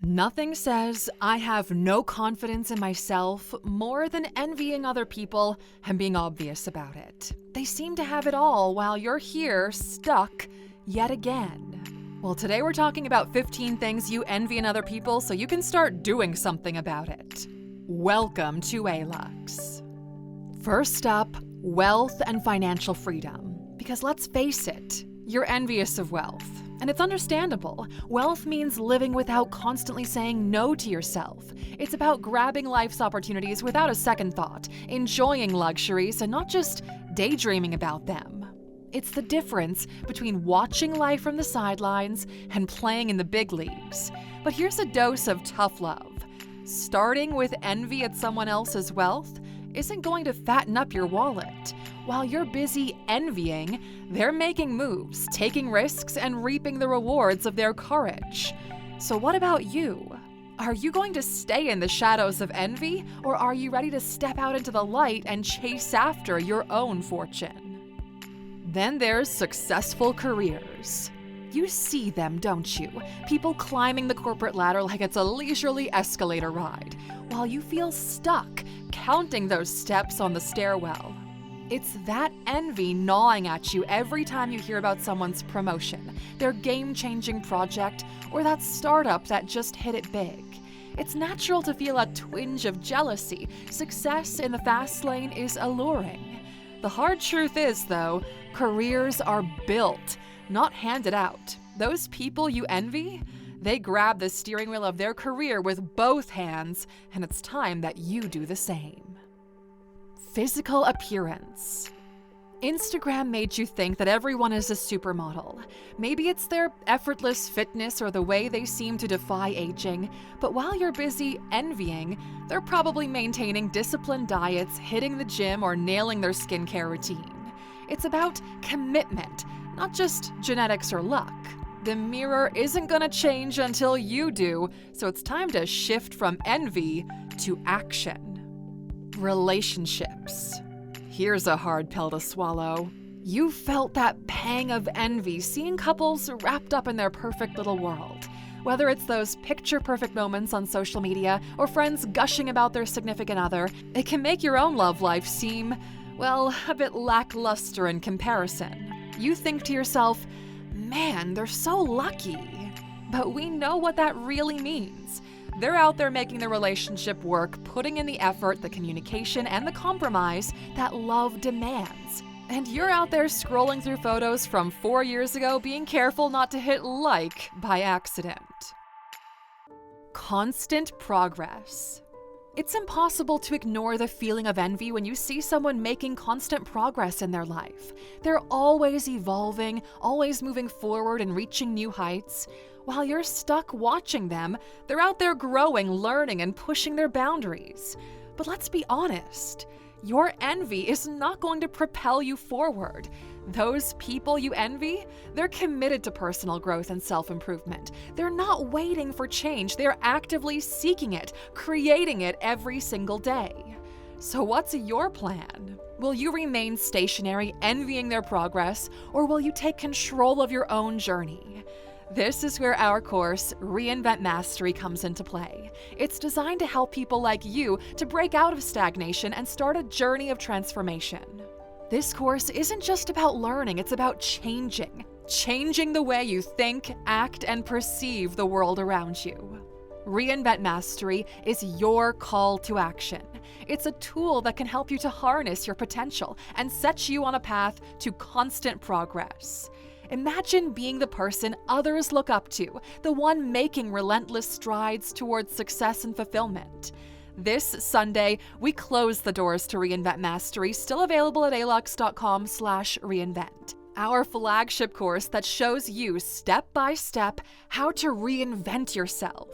Nothing says I have no confidence in myself more than envying other people and being obvious about it. They seem to have it all while you're here stuck yet again. Well, today we're talking about 15 things you envy in other people so you can start doing something about it. Welcome to Alux. First up, wealth and financial freedom. Because let's face it, you're envious of wealth. And it's understandable. Wealth means living without constantly saying no to yourself. It's about grabbing life's opportunities without a second thought, enjoying luxuries and not just daydreaming about them. It's the difference between watching life from the sidelines and playing in the big leagues. But here's a dose of tough love. Starting with envy at someone else's wealth isn't going to fatten up your wallet. While you're busy envying, they're making moves, taking risks, and reaping the rewards of their courage. So what about you? Are you going to stay in the shadows of envy, or are you ready to step out into the light and chase after your own fortune? Then there's successful careers. You see them, don't you? People climbing the corporate ladder like it's a leisurely escalator ride, while you feel stuck counting those steps on the stairwell. It's that envy gnawing at you every time you hear about someone's promotion, their game-changing project, or that startup that just hit it big. It's natural to feel a twinge of jealousy. Success in the fast lane is alluring. The hard truth is, though, careers are built, not handed out. Those people you envy, they grab the steering wheel of their career with both hands, and it's time that you do the same. Physical appearance. Instagram made you think that everyone is a supermodel. Maybe it's their effortless fitness or the way they seem to defy aging, but while you're busy envying, they're probably maintaining disciplined diets, hitting the gym, or nailing their skincare routine. It's about commitment, not just genetics or luck. The mirror isn't gonna change until you do, so it's time to shift from envy to action. Relationships. Here's a hard pill to swallow. You felt that pang of envy seeing couples wrapped up in their perfect little world. Whether it's those picture-perfect moments on social media or friends gushing about their significant other, it can make your own love life seem, well, a bit lackluster in comparison. You think to yourself, man, they're so lucky. But we know what that really means. They're out there making the relationship work, putting in the effort, the communication, and the compromise that love demands. And you're out there scrolling through photos from 4 years ago, being careful not to hit like by accident. Constant progress. It's impossible to ignore the feeling of envy when you see someone making constant progress in their life. They're always evolving, always moving forward and reaching new heights. While you're stuck watching them, they're out there growing, learning, and pushing their boundaries. But let's be honest, your envy is not going to propel you forward. Those people you envy, they're committed to personal growth and self-improvement. They're not waiting for change, they're actively seeking it, creating it every single day. So what's your plan? Will you remain stationary, envying their progress, or will you take control of your own journey? This is where our course, Reinvent Mastery, comes into play. It's designed to help people like you to break out of stagnation and start a journey of transformation. This course isn't just about learning, it's about changing the way you think, act, and perceive the world around you. Reinvent Mastery is your call to action. It's a tool that can help you to harness your potential and set you on a path to constant progress. Imagine being the person others look up to, the one making relentless strides towards success and fulfillment. This Sunday, we close the doors to Reinvent Mastery, still available at Alux.com/reinvent. Our flagship course that shows you step by step how to reinvent yourself.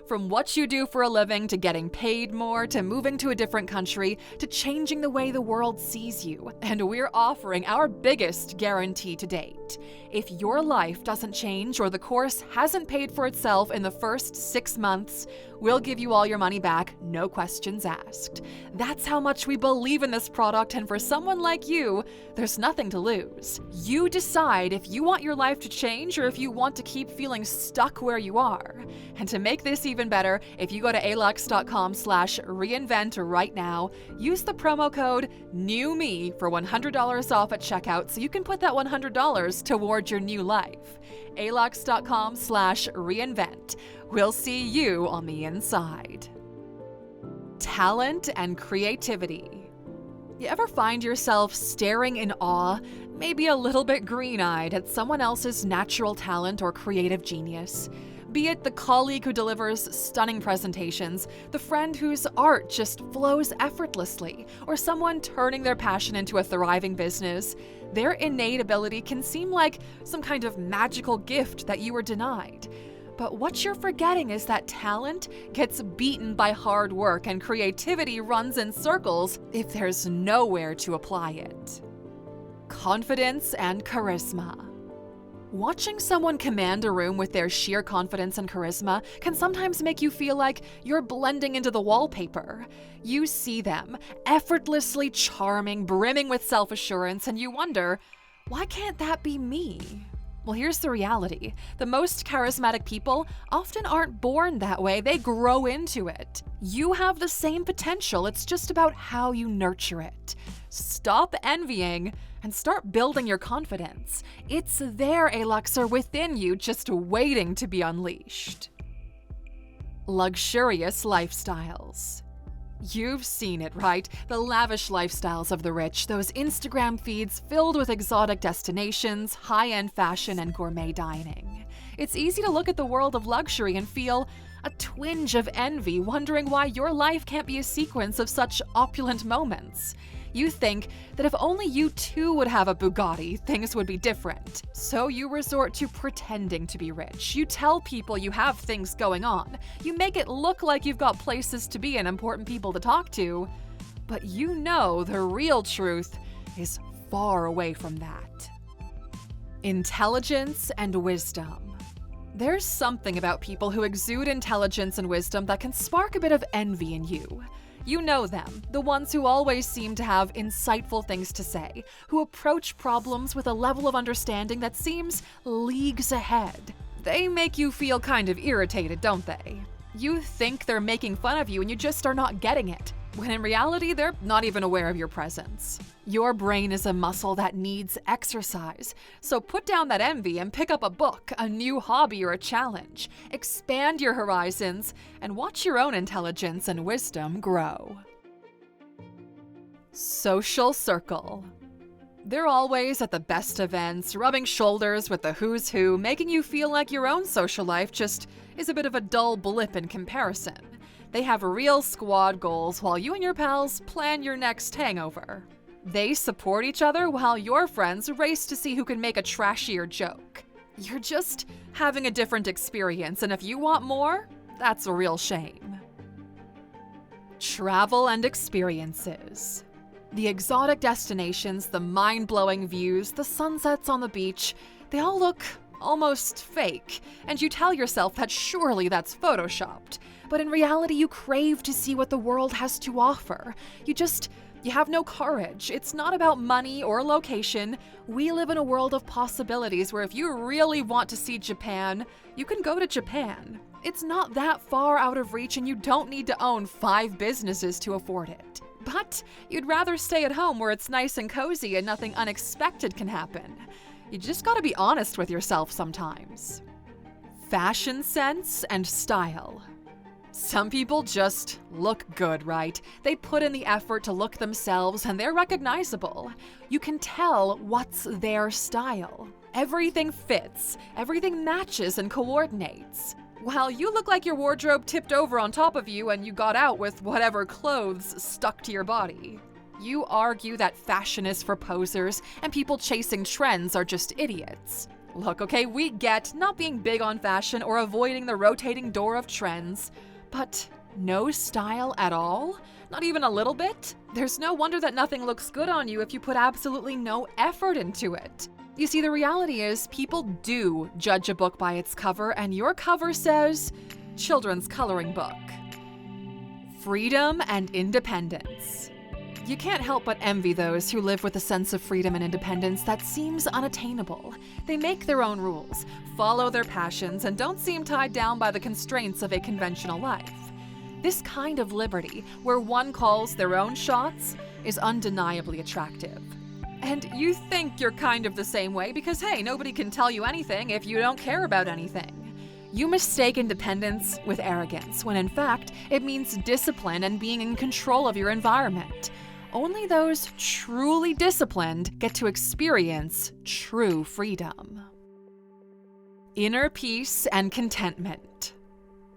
From what you do for a living, to getting paid more, to moving to a different country, to changing the way the world sees you. And we're offering our biggest guarantee to date. If your life doesn't change or the course hasn't paid for itself in the first 6 months, we'll give you all your money back, no questions asked. That's how much we believe in this product, and for someone like you, there's nothing to lose. You decide if you want your life to change or if you want to keep feeling stuck where you are. And to make this even better, if you go to Alux.com/reinvent right now, use the promo code NEWME for $100 off at checkout so you can put that $100 toward your new life. Alux.com/reinvent. We'll see you on the inside. Talent and creativity. You ever find yourself staring in awe, maybe a little bit green-eyed, at someone else's natural talent or creative genius? Be it the colleague who delivers stunning presentations, the friend whose art just flows effortlessly, or someone turning their passion into a thriving business, their innate ability can seem like some kind of magical gift that you were denied. But what you're forgetting is that talent gets beaten by hard work and creativity runs in circles if there's nowhere to apply it. Confidence and charisma. Watching someone command a room with their sheer confidence and charisma can sometimes make you feel like you're blending into the wallpaper. You see them, effortlessly charming, brimming with self-assurance, and you wonder, why can't that be me? Well, here's the reality. The most charismatic people often aren't born that way, they grow into it. You have the same potential, it's just about how you nurture it. Stop envying and start building your confidence. It's there, Aluxer, within you, just waiting to be unleashed. Luxurious lifestyles. You've seen it, right? The lavish lifestyles of the rich, those Instagram feeds filled with exotic destinations, high-end fashion, and gourmet dining. It's easy to look at the world of luxury and feel a twinge of envy, wondering why your life can't be a sequence of such opulent moments. You think that if only you too would have a Bugatti, things would be different. So you resort to pretending to be rich. You tell people you have things going on. You make it look like you've got places to be and important people to talk to. But you know the real truth is far away from that. Intelligence and wisdom. There's something about people who exude intelligence and wisdom that can spark a bit of envy in you. You know them, the ones who always seem to have insightful things to say, who approach problems with a level of understanding that seems leagues ahead. They make you feel kind of irritated, don't they? You think they're making fun of you and you just are not getting it, when in reality they're not even aware of your presence. Your brain is a muscle that needs exercise, so put down that envy and pick up a book, a new hobby, or a challenge. Expand your horizons and watch your own intelligence and wisdom grow. Social circle. They're always at the best events, rubbing shoulders with the who's who, making you feel like your own social life just is a bit of a dull blip in comparison. They have real squad goals while you and your pals plan your next hangover. They support each other while your friends race to see who can make a trashier joke. You're just having a different experience, and if you want more, that's a real shame. Travel and experiences. The exotic destinations, the mind-blowing views, the sunsets on the beach, they all look almost fake, and you tell yourself that surely that's photoshopped. But in reality, you crave to see what the world has to offer. You have no courage. It's not about money or location. We live in a world of possibilities where if you really want to see Japan, you can go to Japan. It's not that far out of reach and you don't need to own 5 businesses to afford it. But you'd rather stay at home where it's nice and cozy and nothing unexpected can happen. You just gotta be honest with yourself sometimes. Fashion sense and style. Some people just look good, right? They put in the effort to look themselves and they're recognizable. You can tell what's their style. Everything fits, everything matches and coordinates. While you look like your wardrobe tipped over on top of you and you got out with whatever clothes stuck to your body. You argue that fashion is for posers and people chasing trends are just idiots. Look, okay, we get not being big on fashion or avoiding the rotating door of trends. But no style at all? Not even a little bit? There's no wonder that nothing looks good on you if you put absolutely no effort into it. You see, the reality is people do judge a book by its cover, and your cover says, children's coloring book. Freedom and independence. You can't help but envy those who live with a sense of freedom and independence that seems unattainable. They make their own rules, follow their passions, and don't seem tied down by the constraints of a conventional life. This kind of liberty, where one calls their own shots, is undeniably attractive. And you think you're kind of the same way because, hey, nobody can tell you anything if you don't care about anything. You mistake independence with arrogance, when in fact, it means discipline and being in control of your environment. Only those truly disciplined get to experience true freedom. Inner peace and contentment.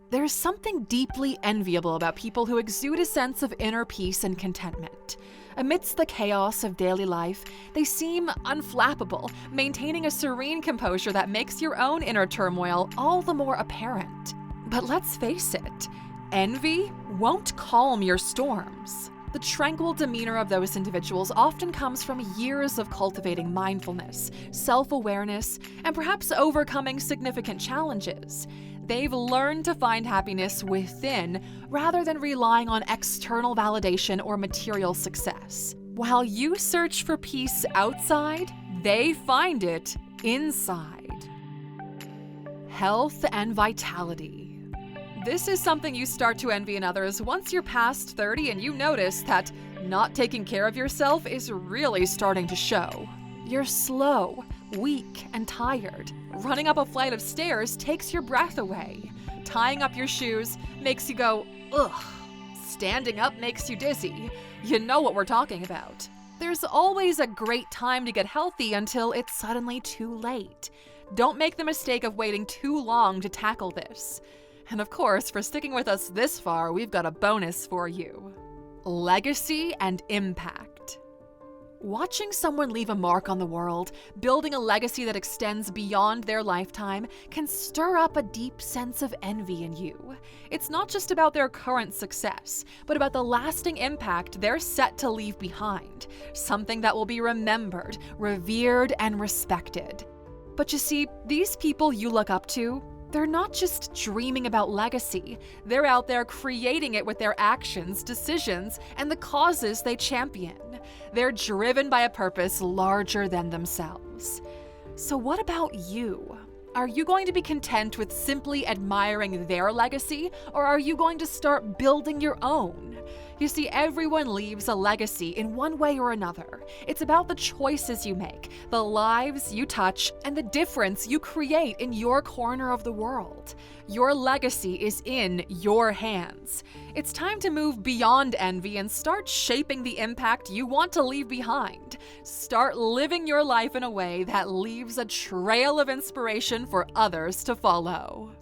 There's something deeply enviable about people who exude a sense of inner peace and contentment. Amidst the chaos of daily life, they seem unflappable, maintaining a serene composure that makes your own inner turmoil all the more apparent. But let's face it, envy won't calm your storms. The tranquil demeanor of those individuals often comes from years of cultivating mindfulness, self-awareness, and perhaps overcoming significant challenges. They've learned to find happiness within rather than relying on external validation or material success. While you search for peace outside, they find it inside. Health and vitality. This is something you start to envy in others once you're past 30 and you notice that not taking care of yourself is really starting to show. You're slow, weak, and tired. Running up a flight of stairs takes your breath away. Tying up your shoes makes you go, ugh. Standing up makes you dizzy. You know what we're talking about. There's always a great time to get healthy until it's suddenly too late. Don't make the mistake of waiting too long to tackle this. And of course, for sticking with us this far, we've got a bonus for you. Legacy and impact. Watching someone leave a mark on the world, building a legacy that extends beyond their lifetime, can stir up a deep sense of envy in you. It's not just about their current success, but about the lasting impact they're set to leave behind, something that will be remembered, revered, and respected. But you see, these people you look up to, they're not just dreaming about legacy. They're out there creating it with their actions, decisions, and the causes they champion. They're driven by a purpose larger than themselves. So what about you? Are you going to be content with simply admiring their legacy, or are you going to start building your own? You see, everyone leaves a legacy in one way or another. It's about the choices you make, the lives you touch, and the difference you create in your corner of the world. Your legacy is in your hands. It's time to move beyond envy and start shaping the impact you want to leave behind. Start living your life in a way that leaves a trail of inspiration for others to follow.